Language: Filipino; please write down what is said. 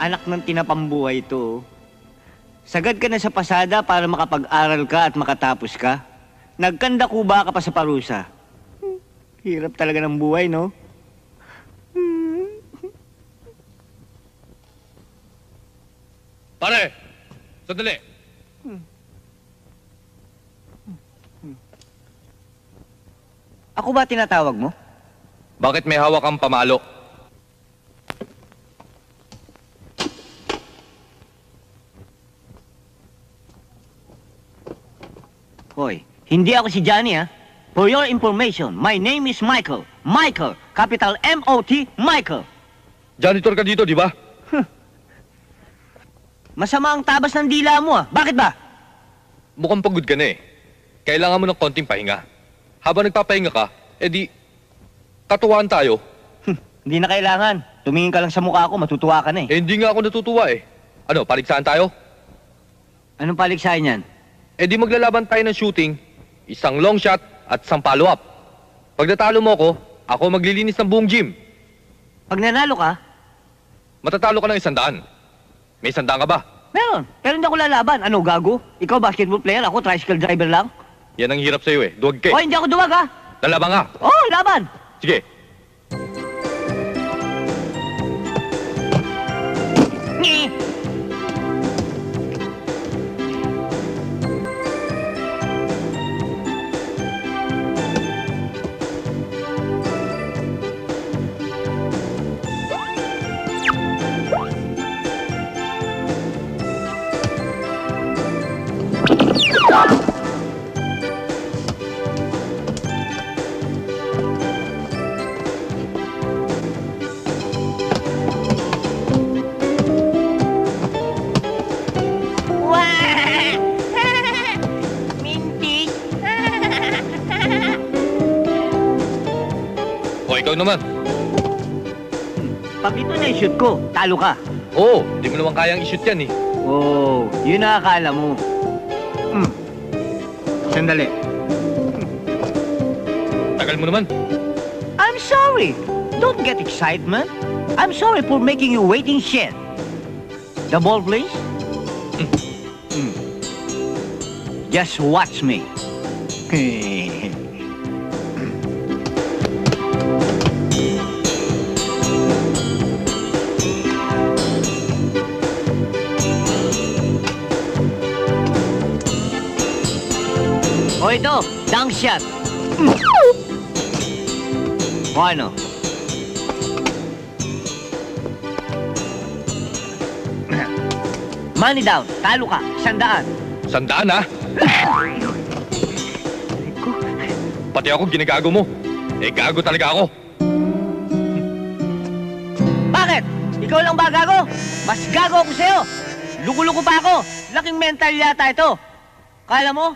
Anak ng tinapambuhay ito. Sagad ka na sa pasada para makapag-aral ka at makatapos ka. Nagkanda kuba ka pa sa parusa. Hirap talaga ng buhay, no? Pare! Sandali! Ako ba tinatawag mo? Bakit may hawak kang pamalo? Hoy, hindi ako si Johnny, ha? For your information, my name is Michael. Michael, capital M-O-T, Michael. Janitor ka dito, di ba? Masama ang tabas ng dila mo, ha? Bakit ba? Mukhang pagod ka na eh. Kailangan mo ng konting pahinga. Habang nagpapahinga ka, edi, katuwaan tayo. Hindi na kailangan. Tumingin ka lang sa mukha ko, matutuwa ka na eh. Eh, hindi nga ako natutuwa eh. Ano, paligsahan tayo? Anong paligsahan yan? Eh di maglalaban tayo ng shooting, isang long shot at isang follow-up. Pag natalo mo ako maglilinis ng buong gym. Pag nanalo ka, Matatalo ka ng 100. May 100 ka ba? meron. Pero hindi ako lalaban. Ano, gago? Ikaw basketball player, ako tricycle driver lang. Yan ang hirap sa'yo eh. Duwag ka O, eh. hindi ako duwag, ha? Lalaban ka. Oo, laban. Sige. Ngi. Mintis. O, ikaw naman. Pag ito na i-shoot ko, talo ka. Oo, di mo naman kayang i-shoot yan eh. Oh, yun ang akala mo. Sandali. Tagal mo naman. I'm sorry. Don't get excitement. I'm sorry for making you waiting shit. The ball, please. Just watch me. O ito, dunk shot. O ano? Money down, talo ka, 100. 100 ha? Pati ako ginagago mo. Eh, gago talaga ako. Bakit? Ikaw lang ba gago? Mas gago ako sa'yo. Luko-luko pa ako. Laking mental yata ito. Kala mo?